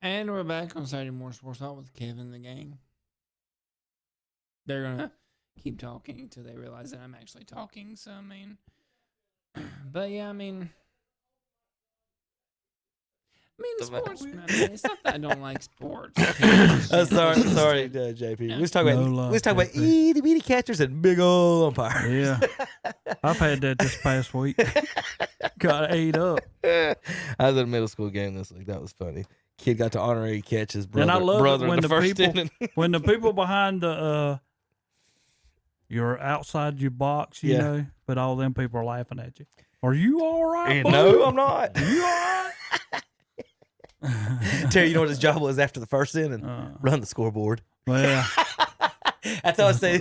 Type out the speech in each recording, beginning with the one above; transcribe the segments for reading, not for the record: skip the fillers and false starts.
And we're back on Saturday Morning Sports Talk with Kevin and the gang. They're going to keep talking until they realize that I'm actually talking. So, I mean, but yeah, I mean, sports, man. It's not that I don't like sports. Sorry, JP. We was talking about itty bitty catchers and big old umpires. Yeah, I've had that this past week. Got ate up. I was at a middle school game this week. That was funny. Kid got to honorary catch his brother. And I love brother it when in the first people inning. when the people behind the you're outside your box, you know, but all them people are laughing at you. Are you all right? No, I'm not. You all right? Terry, you know what his job was after the first inning? Run the scoreboard. Well, That's how I say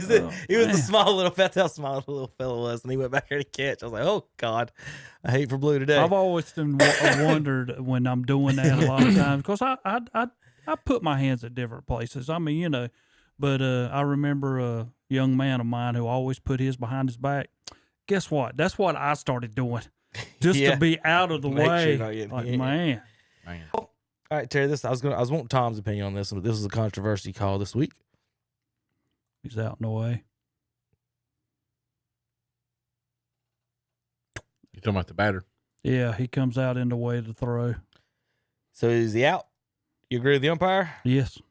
he was the small little. That's how small the little fella was, and he went back there to catch. I was like, oh God, I hate for Blue today. I've always wondered when I'm doing that a lot of times because I put my hands at different places. I mean, you know, but I remember a young man of mine who always put his behind his back. Guess what? That's what I started doing, just to be out of the way. Sure man. All right, Terry. I was wanting Tom's opinion on this, but this was a controversy call this week. He's out in the way. You talking about the batter? Yeah, he comes out in the way to throw. So is he out? You agree with the umpire? Yes.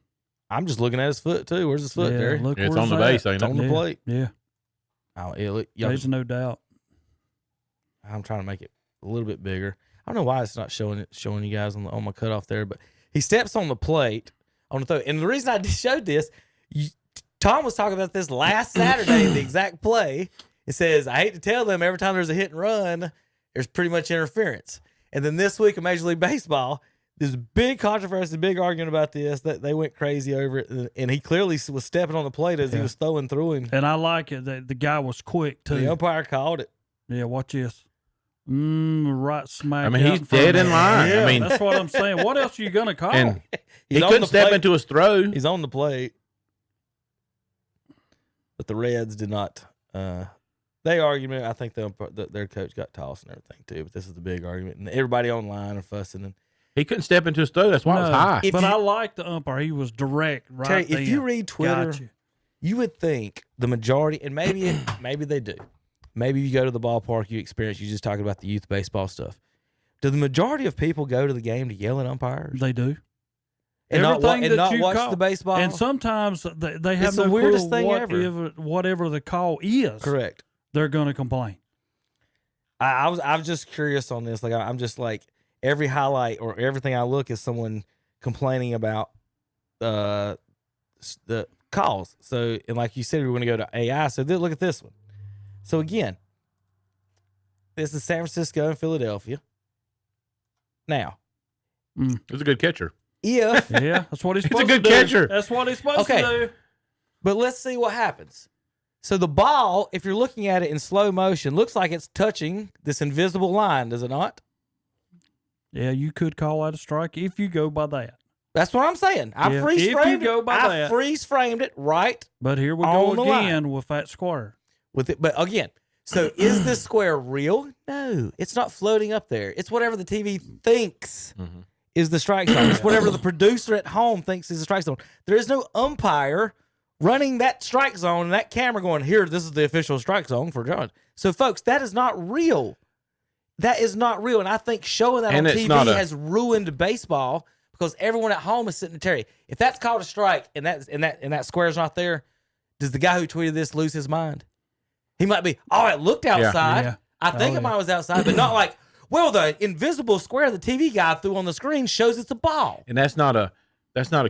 I'm just looking at his foot too. Where's his foot, Terry? Look, it's on the base, ain't It's on the plate. Yeah. Oh, There's no doubt. I'm trying to make it a little bit bigger. I don't know why it's not showing you guys on my cutoff there, but he steps on the plate on the throw. And the reason I showed this, Tom was talking about this last Saturday, the exact play. It says, I hate to tell them, every time there's a hit and run, there's pretty much interference. And then this week in Major League Baseball, there's a big controversy, big argument about this, that they went crazy over it. And he clearly was stepping on the plate as he was throwing through him. And I like it that the guy was quick, too. The umpire called it. Yeah, watch this. Right smack. I mean, he's dead in line. Yeah, I mean, that's what I'm saying. What else are you going to call? And he couldn't step into his throw. He's on the plate. But the Reds did not. They argument. I think their coach got tossed and everything too. But this is the big argument, and everybody online are fussing. And he couldn't step into his throw. That's why it was high. But I like the umpire. He was direct. Right. Terry, there. if you read Twitter, you would think the majority, and maybe they do. Maybe you go to the ballpark, you just talking about the youth baseball stuff. Do the majority of people go to the game to yell at umpires? They do. And not watch the baseball? And sometimes they have the weirdest thing ever. Whatever the call is. Correct. They're going to complain. I was just curious on this. Like I'm just like every highlight or everything I look is someone complaining about the calls. So, and like you said, we were going to go to AI. So look at this one. So again, this is San Francisco and Philadelphia. Now, He's a good catcher. Yeah, that's what he's supposed to do. He's a good catcher. That's what he's supposed to do. But let's see what happens. So the ball, if you're looking at it in slow motion, looks like it's touching this invisible line, does it not? Yeah, you could call that a strike if you go by that. That's what I'm saying. I freeze framed it right. But here we go again with that square. But again, so is this square real? No, it's not floating up there. It's whatever the TV thinks is the strike zone. It's whatever the producer at home thinks is the strike zone. There is no umpire running that strike zone and that camera going, here, this is the official strike zone for John. So, folks, that is not real. That is not real. And I think showing that on TV has ruined baseball because everyone at home is sitting there, Terry, if that's called a strike and that square's not there, does the guy who tweeted this lose his mind? He might be, it looked outside. Yeah. I think it might was outside, but not like, well, the invisible square the TV guy threw on the screen shows it's a ball. And that's not a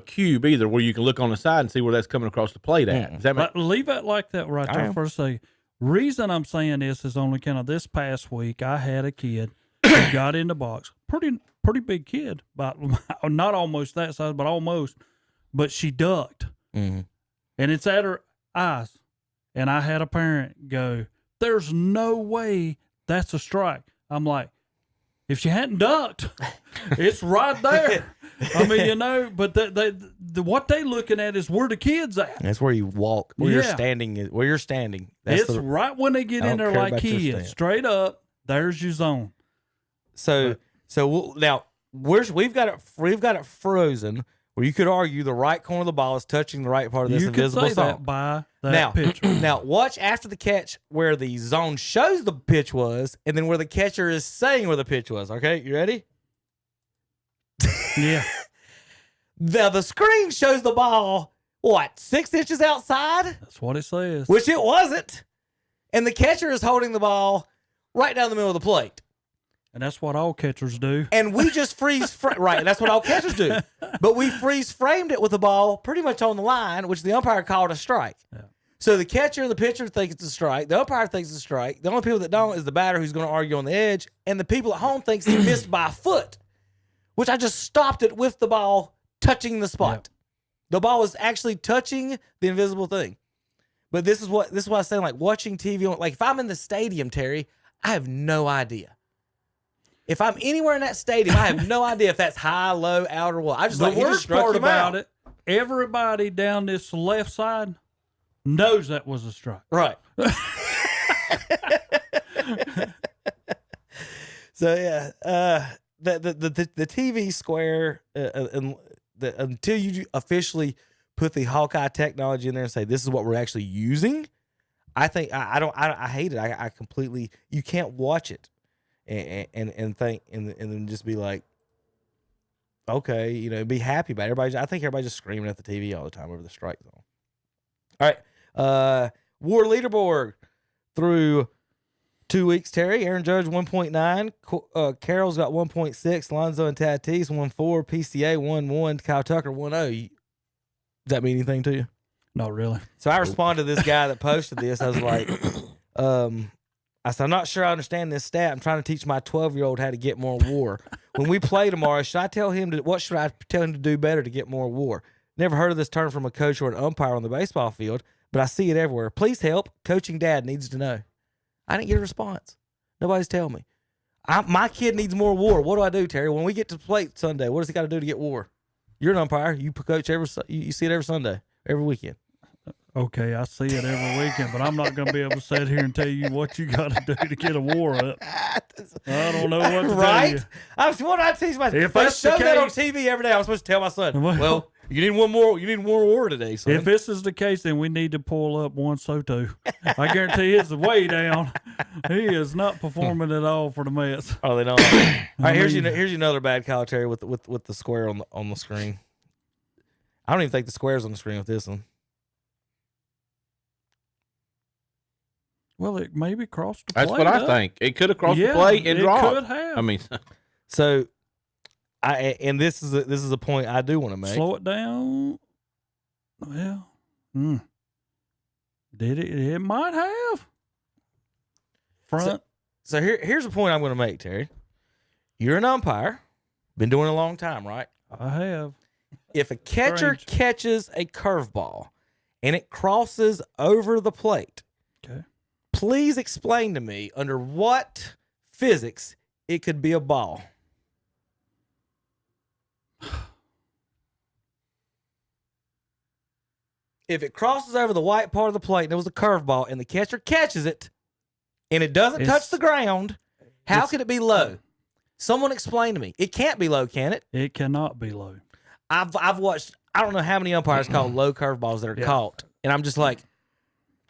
cube either, where you can look on the side and see where that's coming across the plate at. Does that make leave it like that right there for a second. Reason I'm saying this is only kind of this past week I had a kid who got in the box. Pretty big kid, but not almost that size, but almost. But she ducked. And it's at her eyes. And I had a parent go, there's no way that's a strike. I'm like, if she hadn't ducked, it's right there. I mean, but what they looking at is where the kid's at. That's where you walk, where you're standing. Where you're standing. It's right when they get in there like kids. Straight up, there's your zone. So now we've got it frozen where you could argue the right corner of the ball is touching the right part of this invisible say zone. that by that pitcher. Now watch after the catch where the zone shows the pitch was, and then where the catcher is saying where the pitch was. Okay, you ready? Yeah. Now the screen shows the ball 6 inches outside, That's what it says. which it wasn't, and the catcher is holding the ball right down the middle of the plate. And that's what all catchers do. And we just right. That's what all catchers do. But we freeze framed it with the ball pretty much on the line, which the umpire called a strike. Yeah. So the catcher and the pitcher think it's a strike. The umpire thinks it's a strike. The only people that don't is the batter who's going to argue on the edge. And the people at home thinks he missed by a foot, which I just stopped it with the ball touching the spot. Yep. The ball was actually touching the invisible thing. But this is what I was saying, like watching TV. Like if I'm in the stadium, Terry, I have no idea. If I'm anywhere in that stadium, I have no idea if that's high, low, out, or what. I just the like worst part about it. Everybody down this left side knows that was a strike. Right. So yeah, the TV square until you officially put the Hawkeye technology in there and say this is what we're actually using, I think I hate it. I completely, you can't watch it. And think and then just be like, okay, be happy about it. I think everybody's just screaming at the TV all the time over the strike zone. All right, WAR leaderboard through 2 weeks. Terry, Aaron Judge 1.9, Carroll's got 1.6, Lonzo and Tatis 1.4, PCA 1.1, Kyle Tucker 1.0. Does that mean anything to you? Not really. So I responded to this guy that posted this. I was like, I said, I'm not sure I understand this stat. I'm trying to teach my 12-year-old how to get more WAR. When we play tomorrow, what should I tell him to do better to get more WAR? Never heard of this term from a coach or an umpire on the baseball field, but I see it everywhere. Please help. Coaching dad needs to know. I didn't get a response. Nobody's telling me. My kid needs more WAR. What do I do, Terry? When we get to the plate Sunday, what does he got to do to get WAR? You're an umpire. You coach you see it every Sunday, every weekend. Okay, I see it every weekend, but I'm not going to be able to sit here and tell you what you got to do to get a WAR up. I don't know what to tell you. What I teach my if I show that on TV every day, I'm supposed to tell my son, well, you need one more. You need more WAR today, son. If this is the case, then we need to pull up Juan Soto. I guarantee it's way down. He is not performing at all for the Mets. Oh, they don't. All right, here's another bad call, Terry, with the square on the screen. I don't even think the square's on the screen with this one. Well, it maybe crossed the plate. That's what I think. It could have crossed the plate and dropped. It could have. I mean, so this is a point I do want to make. Slow it down. Well, did it? It might have. Front. So here's a point I'm going to make, Terry. You're an umpire. Been doing it a long time, right? I have. If a catcher catches a curveball and it crosses over the plate, okay, please explain to me under what physics it could be a ball. If it crosses over the white part of the plate and it was a curveball and the catcher catches it and it doesn't touch the ground, how could it be low? Someone explain to me. It can't be low, can it? It cannot be low. I've watched, I don't know how many umpires call low curveballs that are caught. And I'm just like,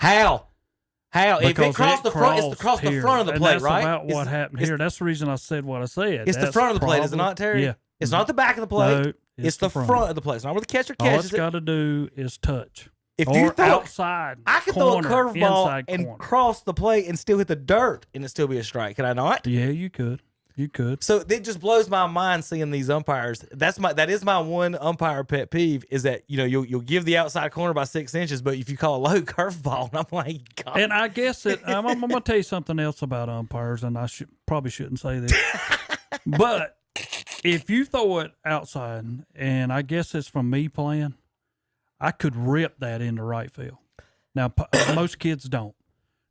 how? Because if it crossed the front, it's across the front of the plate, that's right? About what happened here. That's the reason I said what I said. It's the front of the plate, is it not, Terry? Yeah. It's not the back of the plate. No, it's the front of the plate. It's not where the catcher catches it. All it's got to do is touch. If you throw outside, I could throw a curveball and cross the plate and still hit the dirt and it still be a strike. Can I not? Yeah, you could. You could. So it just blows my mind seeing these umpires. That is my one umpire pet peeve is that you'll give the outside corner by 6 inches, but if you call a low curveball, and I'm like, God. And I guess I'm going to tell you something else about umpires, and I probably shouldn't say this, but if you throw it outside, and I guess it's from me playing, I could rip that into right field. Now most kids don't.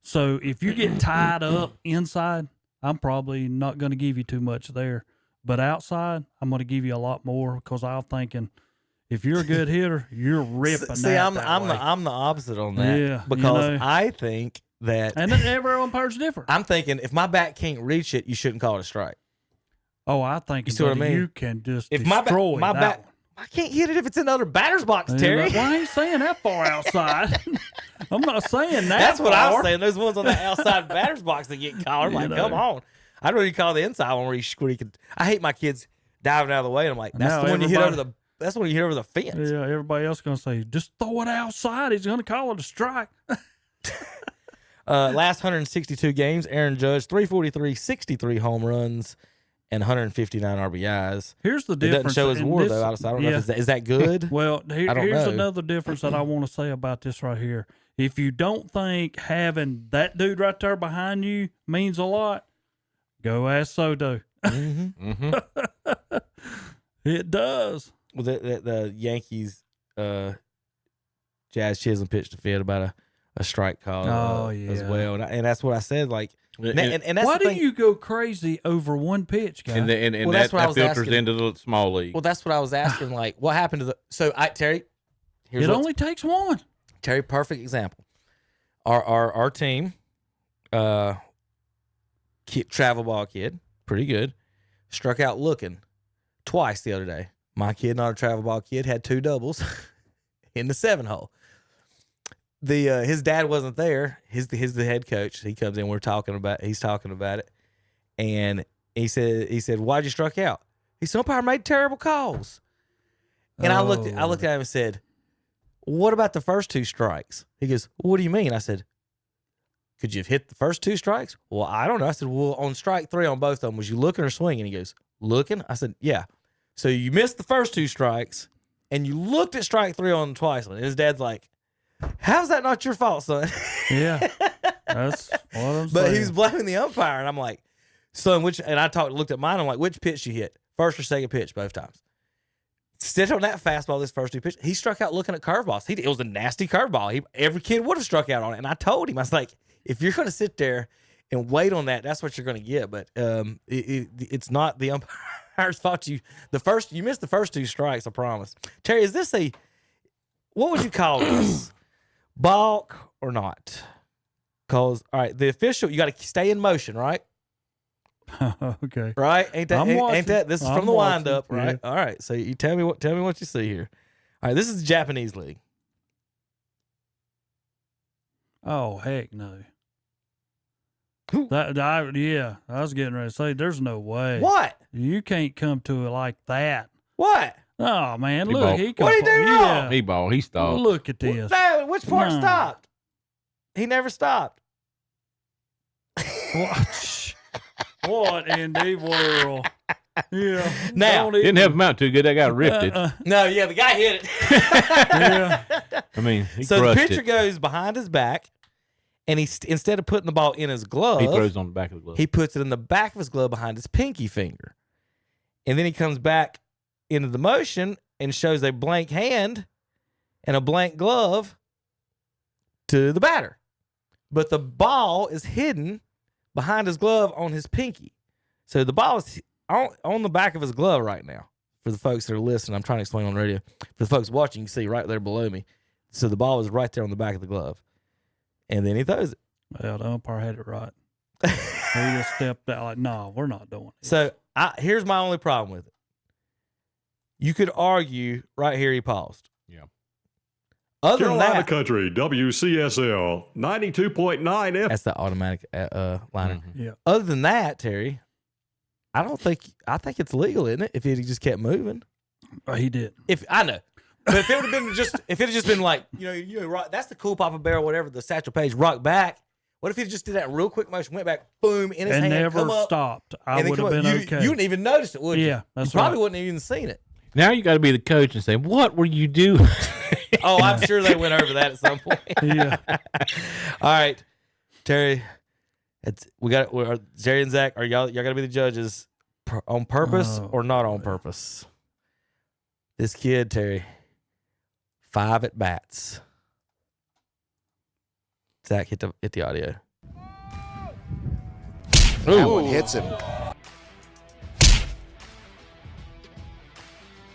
So if you get tied up inside, I'm probably not going to give you too much there. But outside, I'm going to give you a lot more because I'm thinking if you're a good hitter, you're ripping that way. I'm the opposite on that. Yeah, because I think that... And then every umpire's different. I'm thinking if my bat can't reach it, you shouldn't call it a strike. Oh, I think You see what I mean? you can just If destroy my that bat, one. I can't hit it if it's in the other batter's box, Terry. Well, I ain't saying that far outside. I'm not saying that. That's what far. I'm saying. Those ones on the outside batter's box that get called. I'm like, come on. I'd really call the inside one where he could. I hate my kids diving out of the way. And I'm like, that's the one you hit over the. That's when you hit over the fence. Yeah, everybody else gonna say, just throw it outside. He's gonna call it a strike. Last 162 games, Aaron Judge 343, 63 home runs, and 159 RBIs. Here's the It difference. doesn't show his WAR though. I don't know. Is that good? Well, I don't here's know. another difference that I want to say about this right here. If you don't think having that dude right there behind you means a lot, go ask Soto. It does. Well, the Yankees, Jazz Chisholm pitched a fit about a strike call as well. And that's what I said. Like, and that's why the do thing. you go crazy over one pitch, guy? And Well, that that's what I was filters asking. into the small league. Well, that's what I was asking. Like, what happened to the? So, Terry, here's it what's- only takes one. Terry, perfect example. Our team, travel ball kid, pretty good, struck out looking twice the other day. My kid, not a travel ball kid, had 2 doubles in the 7 hole. His dad wasn't there. He's the head coach. He comes in. He's talking about it, and he said, "Why'd you struck out?" He said, "Umpire made terrible calls." And I looked at him and said, "What about the first 2 strikes?" He goes, "What do you mean?" I said, "Could you have hit the first 2 strikes?" "Well, I don't know." I said, "Well, on strike 3 on both of them, was you looking or swinging?" He goes, "Looking." I said, "Yeah." So you missed the first 2 strikes, and you looked at strike 3 on twice. And his dad's like, "How's that not your fault, son?" Yeah, that's what I'm But saying. he was blaming the umpire, and I'm like, "Son, which?" And I looked at mine. I'm like, "Which pitch you hit? First or second pitch? Both times." Sit on that fastball. This first 2 pitches, he struck out looking at curveballs. It was a nasty curveball. Every kid would have struck out on it. And I told him, I was like, if you're going to sit there and wait on that, that's what you're going to get. But it's not the umpire's fault. You missed the first 2 strikes. I promise. Terry, is this what would you call this? Balk or not? Because all right, the official, you got to stay in motion, right? Okay. Right? Ain't that? This is from the watching. windup, right? Yeah. All right. So you tell me what you see here. All right, this is the Japanese league. Oh heck no. Who? I was getting ready to say, there's no way. What? You can't come to it like that. What? Oh man, He look, balled. he What'd he do wrong? Yeah. He balled. He stopped. Look at this. No, which part No. stopped? He never stopped. What in the world? Yeah. Now, Don't Didn't even- have him out too good. That guy ripped it. No, yeah, the guy hit it. Yeah. I mean, he So the crushed pitcher it. goes behind his back, and instead of putting the ball in his glove, He throws it on the back of the glove. he puts it in the back of his glove behind his pinky finger. And then he comes back into the motion and shows a blank hand and a blank glove to the batter. But the ball is hidden behind his glove on his pinky. So the ball is on the back of his glove right now. For the folks that are listening, I'm trying to explain on the radio. For the folks watching, you can see right there below me. So the ball is right there on the back of the glove. And then he throws it. Well, the umpire had it right. He just stepped out like, no, we're not doing it. So here's my only problem with it. You could argue right here he paused. Yeah. Other than Carolina that, Country, WCSL, 92.9 F. that's the automatic liner. Mhm. Yeah. Other than that, Terry, I think it's legal, isn't it? If he just kept moving. He did. If I know. But if it would have been if it had just been like, right, that's the cool Papa Bear or whatever, the Satchel Paige rock back. What if he just did that real quick motion, went back, boom, in his And hand, never come up, stopped. I and then would come have up. been You okay. wouldn't even notice it, would you? Yeah, that's you probably right. wouldn't have even seen it. Now you got to be the coach and say, "What were you doing?" Oh, I'm sure they went over that at some point. Yeah. All right, Terry. Jerry and Zach. Are y'all got to be the judges on purpose or not on purpose? This kid, Terry, 5 at bats. Zach, hit the audio. That one hits him.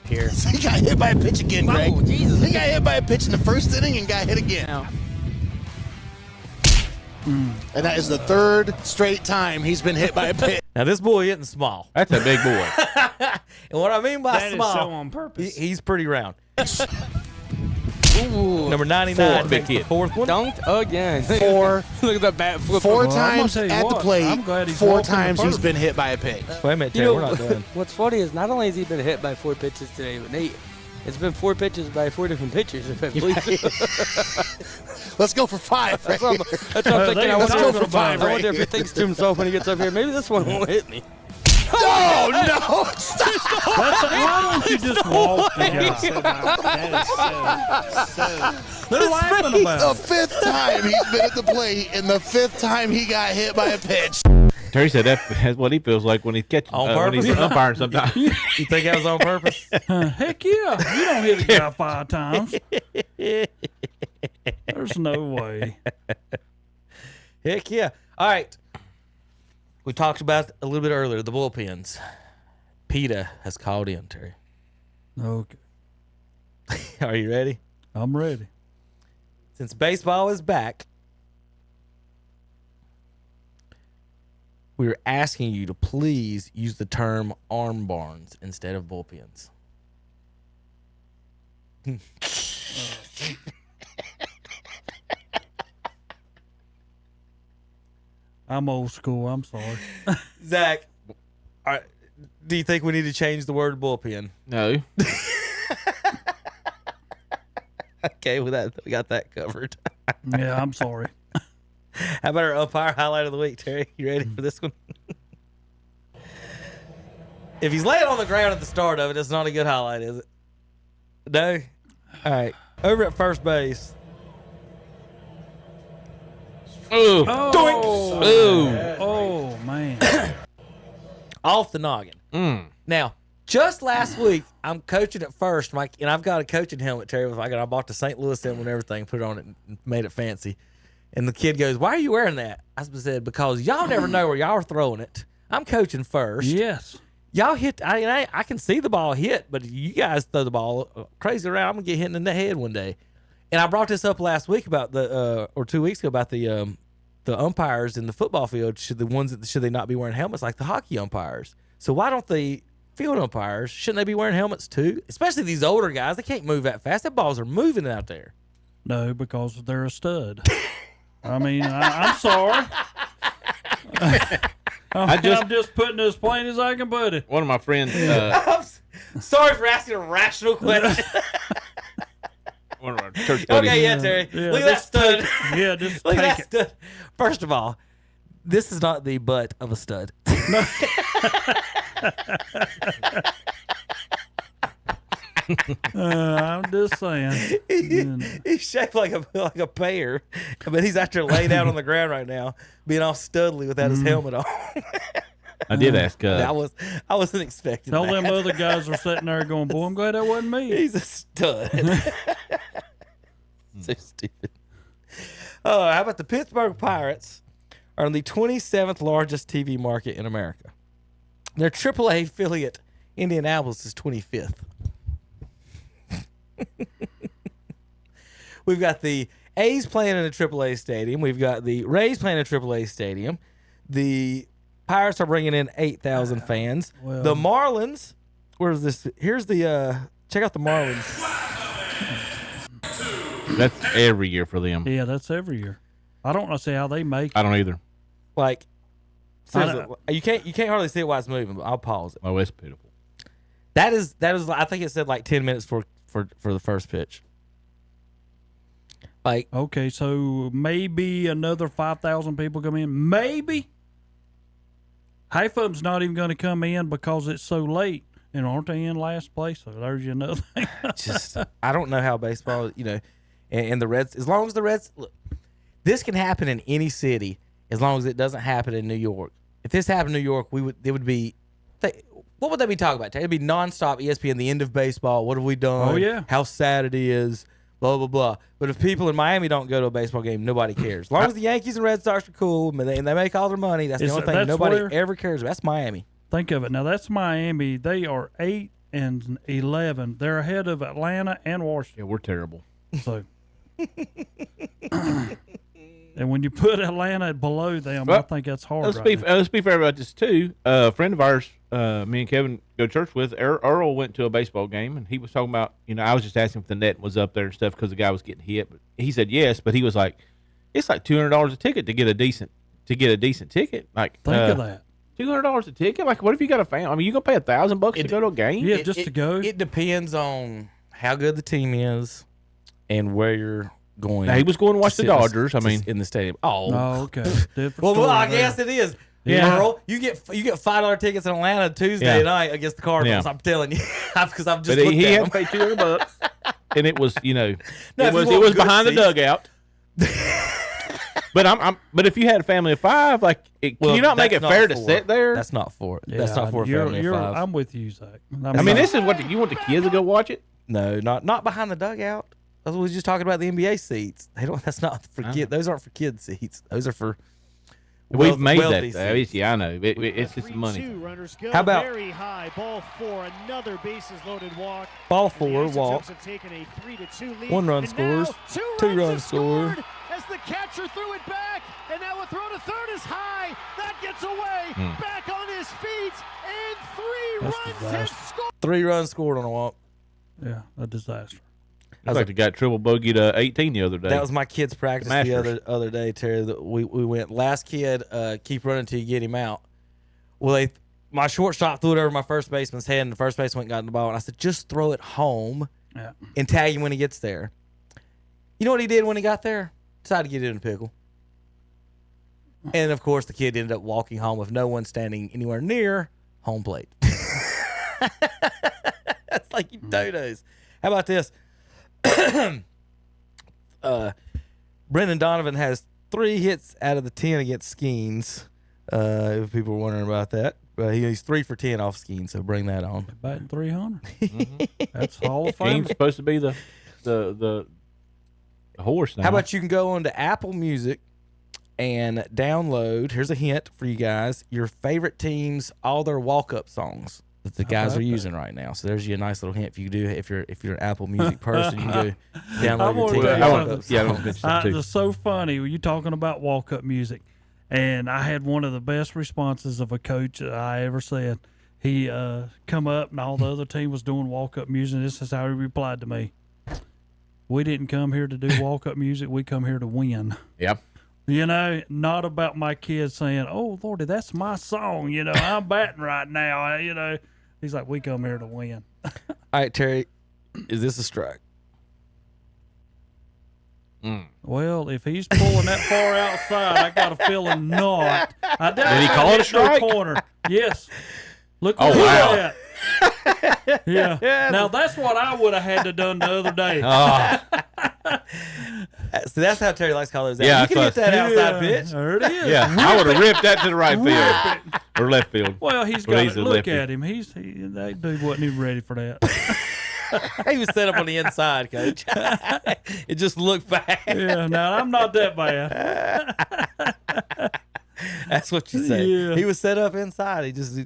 Here. He got hit by a pitch again, Greg. Oh, Jesus. He got hit by a pitch in the first inning and got hit again. And that is the 3rd straight time he's been hit by a pitch. Now this boy isn't small. That's a big boy. And what I mean by That is small, so on purpose. he's pretty round. Ooh. Number 99, Big takes the kid. fourth one. Dunked again. Four, Look at that bat flip. four Well, I'm gonna times tell you at what, the plate. I'm glad he's Four walking the times he's first. been hit by a pitch. Wait a minute, You Terry, know, we're not done. what's funny is not only has he been hit by 4 pitches today, but Nate, it's been 4 pitches by 4 different pitchers. If I believe you. Let's go for 5. That's Right what I'm, here. that's what I'm thinking. I Let's wonder, go for 5 I wonder right if he thinks to himself when he gets up here, maybe this one won't hit me. Oh, no. Stop. Why don't you just walk the guy? That is so. They're laughing about The it. 5th time he's been at the plate, and the 5th time he got hit by a pitch. Terry said that's what he feels like when he's catching, On when he's purpose? umpiring sometimes. You think that was on purpose? Heck yeah. You don't hit a guy 5 times. There's no way. Heck yeah. All right. We talked about a little bit earlier, the bullpens. PETA has called in, Terry. Okay. Are you ready? I'm ready. Since baseball is back, we're asking you to please use the term arm barns instead of bullpens. I'm old school. I'm sorry. Zach, do you think we need to change the word bullpen? No. Okay, with that, we got that covered. Yeah, I'm sorry. How about our umpire highlight of the week, Terry? You ready for this one? If he's laying on the ground at the start of it, it's not a good highlight, is it? No? All right. Over at first base. Ooh. Oh, Ooh. oh man. Off the noggin. Now, just last week, I'm coaching at first, Mike, and I've got a coaching helmet, Terry. I bought the St. Louis helmet and everything, put it on it, and made it fancy. And the kid goes, "Why are you wearing that?" I said, "Because y'all never know where y'all are throwing it. I'm coaching first. Yes. Y'all hit. I can see the ball hit, but you guys throw the ball crazy around. I'm gonna get hit in the head one day." And I brought this up last week about or 2 weeks ago about the umpires in the football field. Should they not be wearing helmets like the hockey umpires? So why don't the field umpires, shouldn't they be wearing helmets too? Especially these older guys. They can't move that fast. That balls are moving out there. No, because they're a stud. I mean, I'm sorry. I'm just putting it as plain as I can put it. One of my friends, I'm sorry for asking a rational question. one of our church buddies. Okay, yeah, Terry. Yeah, Look at that just stud. Yeah, just Look take at that stud. First of all, this is not the butt of a stud. I'm just saying. He's shaped like a pear, but he's out there laying out on the ground right now, being all studly without his helmet on. I did ask. I wasn't expecting All that. them other guys are sitting there going, "Boy, I'm glad that wasn't me." He's a stud. So stupid. Oh, how about the Pittsburgh Pirates are the 27th largest TV market in America? Their AAA affiliate, Indianapolis, is 25th. We've got the A's playing in a AAA stadium. We've got the Rays playing in a AAA stadium. The Pirates are bringing in 8,000 fans. Well- The Marlins, where's this? Here's the, check out the Marlins. That's every year for them. Yeah, that's every year. I don't see how they make it. I don't either. Like, I seriously, you can't hardly see it while it's moving, but I'll pause it. Oh, it's beautiful. That is, I think it said like 10 minutes for the first pitch. Like, Okay, so maybe another 5,000 people come in. Maybe. Half of them's not even going to come in because it's so late. And aren't they in last place? So there's you another thing. just, I don't know how baseball, and the Reds, as long as the Reds, look, this can happen in any city as long as it doesn't happen in New York. If this happened in New York, what would they be talking about? It'd be nonstop ESPN, the end of baseball. What have we done? Oh, yeah. How sad it is. Blah, blah, blah. But if people in Miami don't go to a baseball game, nobody cares. As long as the Yankees and Red Sox are cool and they make all their money, that's the only thing that's nobody where- ever cares about. That's Miami. Think of it. Now, that's Miami. They are 8-11. They're ahead of Atlanta and Yeah, Washington. we're terrible. So And when you put Atlanta below them, Well, I think that's hard. Let's be fair about this too. A friend of ours, me and Kevin go to church with, Earl went to a baseball game, and he was talking about, I was just asking if the net was up there and stuff because the guy was getting hit. But he said yes, but he was like, it's like $200 a ticket to get a decent ticket. Like Think of that. $200 a ticket. Like, what if you got a family? I mean, you gonna pay $1,000 to go to a game? Yeah, just to go. It depends on how good the team is and where you're going. Now, he was going to watch the Dodgers. In the stadium. Oh, okay. Different well, story I there. guess it is. Yeah. Earl, you get $5 tickets in Atlanta Tuesday night against the Cardinals. Yeah. I'm telling you, because I've just But looked he at had them. to pay $200, and it was, if you it want was good behind seats. the dugout. But if you had a family of 5, like, can you not make it fair to sit there? That's not for it. Yeah, That's not for a family of 5. I'm with you, Zach. I mean, this is what you want the kids to go watch it. No, not behind the dugout. That's what we were just talking about, the NBA seats. They don't. That's not for kids. Those aren't for kids seats. Those are for. We've made wealthy that. seats. Yeah, I know. It's just money. How about very high ball 4, another bases loaded walk. ball And the 4 walk? Isotopes have taken a 3-2 lead. 1 run And scores. now 2 runs runs have scored. scored as the catcher threw it back, and now a throw to third is high. That gets away. Back on his feet, and 3 That's runs disaster. have scored. 3 runs scored on a walk. Yeah, a disaster. I was like the guy triple bogeyed 18 the other day. That was my kid's practice the Masters. other day, Terry. That we went last kid, keep running till you get him out. Well, my shortstop threw it over my first baseman's head, and the first baseman got in the ball. And I said, just throw it home and tag him when he gets there. You know what he did when he got there? Decided to get it in a pickle. And of course, the kid ended up walking home with no one standing anywhere near home plate. That's like you dodos. How about this? Brendan Donovan has 3 hits out of the 10 against Skeens. If people were wondering about that, he's 3 for 10 off Skeens, so bring that on. Batting 300. That's Hall of Fame. Game's supposed to be the horse now. How about you can go on to Apple Music and download, here's a hint for you guys, your favorite teams, all their walk-up songs that the guys are using right now. So there's you a nice little hint if you're an Apple Music person, you can go download your team. It's so funny when you talking about walk-up music, and I had one of the best responses of a coach that I ever said. He come up and all the other team was doing walk-up music. This is how he replied to me: "We didn't come here to do walk-up music. We come here to win." Yep. Not about my kids saying, "Oh, Lordy, that's my song." I'm batting right now. He's like, "We come here to win." All right, Terry, is this a strike? Well, if he's pulling that far outside, I got a feeling not. Did he call it a strike? Corner. Yes. Look. Oh, wow. At that. Yeah. Now that's what I would have had to done the other day. So that's how Terry likes to call those out. Yeah, you can hit that outside pitch. There it is. Yeah, I would have ripped that to the right field or left field. Well, he's Well, got he's to a look lefty. at him. That dude wasn't even ready for that. He was set up on the inside, Coach. It just looked bad. Yeah. Now I'm not that bad. That's what you say. Yeah. He was set up inside. He just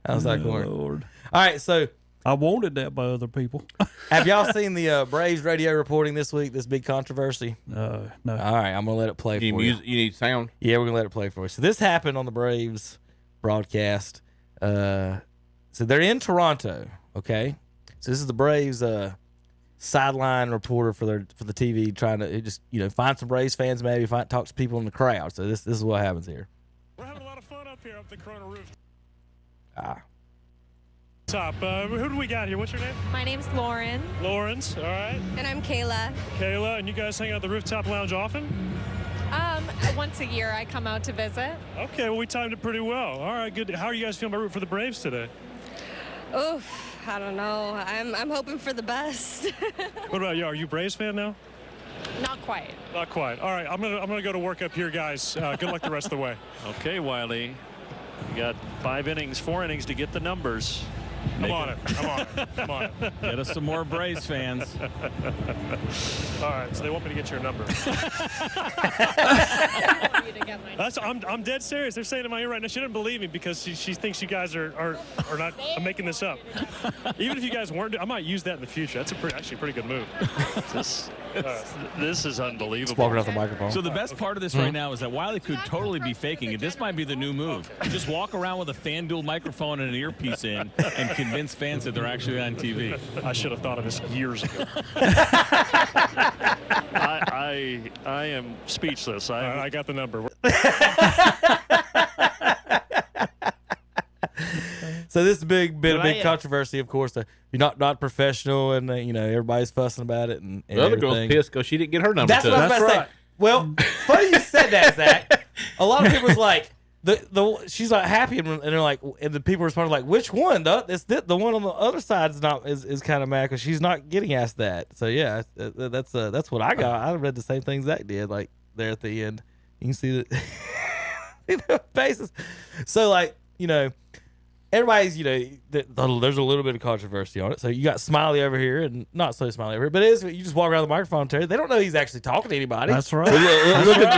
outside corner. Lord. All right, so I wanted that by other people. have y'all seen the Braves radio reporting this week? This big controversy. No. All right, I'm gonna let it play for you. You need sound. Yeah, we're gonna let it play for you. So this happened on the Braves broadcast. So they're in Toronto. Okay, so this is the Braves sideline reporter for the TV, trying to just find some Braves fans, maybe talk to people in the crowd. So this is what happens here. We're having a lot of fun up here up the Corona roof. Top. Who do we got here? What's your name? My name's Lauren. Lawrence. All right. And I'm Kayla. Kayla. And you guys hang out at the rooftop lounge often? Once a year I come out to visit. Okay. Well, we timed it pretty well. All right. Good. How are you guys feeling about rooting for the Braves today? Oof. I don't know. I'm hoping for the best. What about you? Are you a Braves fan now? Not quite. Not quite. All right. I'm gonna go to work up here, guys. Good luck the rest of the way. Okay, Wiley. You got 4 innings to get the numbers. I'm on it. I'm on it. Get us some more Braves fans. All right. So they want me to get your number. I want you to get my I'm dead serious. They're saying in my ear right now. She didn't believe me because she thinks you guys are not. I'm making this up. Even if you guys weren't, I might use that in the future. That's actually a pretty good move. This is Just unbelievable. walking off the microphone. So the best part of this right now is that Wiley could totally be faking it. This might be the new move. You just walk around with a FanDuel microphone and an earpiece in and convince fans that they're actually on TV. I should have thought of this years ago. I am speechless. I got the number. So this is a big controversy, of course. You're not professional, and everybody's fussing about it. And The other girl's pissed because she didn't get her number. That's what I was about to say. Well, funny you said that, Zach. A lot of people was like, she's not happy, and they're like, and the people responded like, which one? The one on the other side is kind of mad because she's not getting asked that. So yeah, that's what I got. I read the same thing Zach did, like there at the end. You can see the faces. So like everybody's, there's a little bit of controversy on it. So you got Smiley over here and not so Smiley over here, but you just walk around the microphone, Terry. They don't know he's actually talking to anybody. That's right.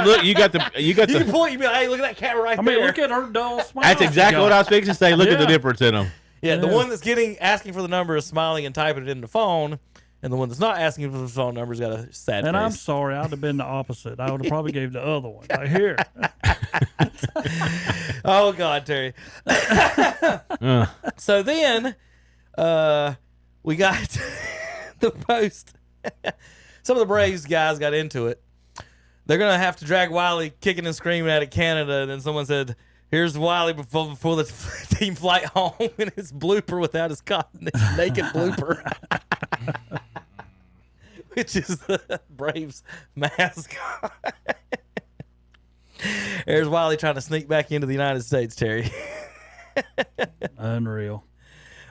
Look, you got the. You can point. You be like, hey, look at that camera right there. I mean, look at her dull smile. That's exactly what I was fixing to say. Look at the difference in them. Yeah, the one that's asking for the number is smiling and typing it in the phone, and the one that's not asking for the phone number's got a sad And face. I'm sorry, I'd have been the opposite. I would have probably gave the other one right here. Oh God, Terry. So then, we got the post. Some of the Braves guys got into it. They're gonna have to drag Wiley kicking and screaming out of Canada, and then someone said, "Here's Wiley before the team flight home," and his blooper without his naked blooper, which is the Braves mascot. There's Wiley trying to sneak back into the United States, Terry. Unreal.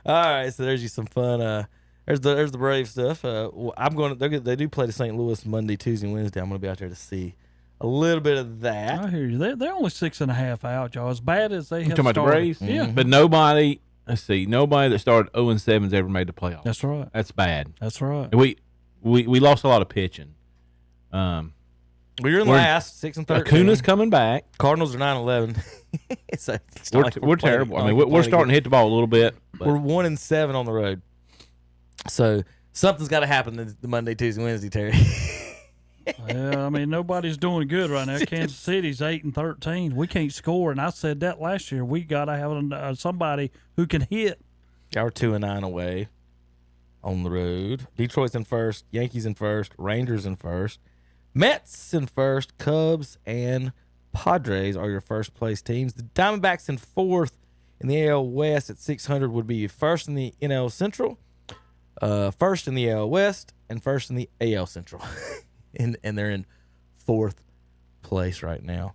All right, so there's you some fun. There's the Brave stuff. They do play to St. Louis Monday, Tuesday, and Wednesday. I'm going to be out there to see a little bit of that. I hear you. They're only 6.5 out, y'all. As bad as they have talking about the Braves? Yeah. But nobody that started 0-7's ever made the playoffs. That's right. That's bad. That's right. And we lost a lot of pitching. We're in last, 6-13. Acuna's coming back. Cardinals are 9-11. So we're terrible. I mean, we're starting to hit the ball a little bit. But. We're 1-7 on the road. So something's got to happen the Monday, Tuesday, Wednesday, Terry. Yeah, I mean, nobody's doing good right now. Kansas City's 8-13. We can't score, and I said that last year. We got to have somebody who can hit. Y'all are 2-9 away on the road. Detroit's in first. Yankees in first. Rangers in first. Mets in first. Cubs and Padres are your first place teams. The Diamondbacks in fourth in the AL West at 600 would be first in the NL Central, first in the AL West, and first in the AL Central. and they're in fourth place right now.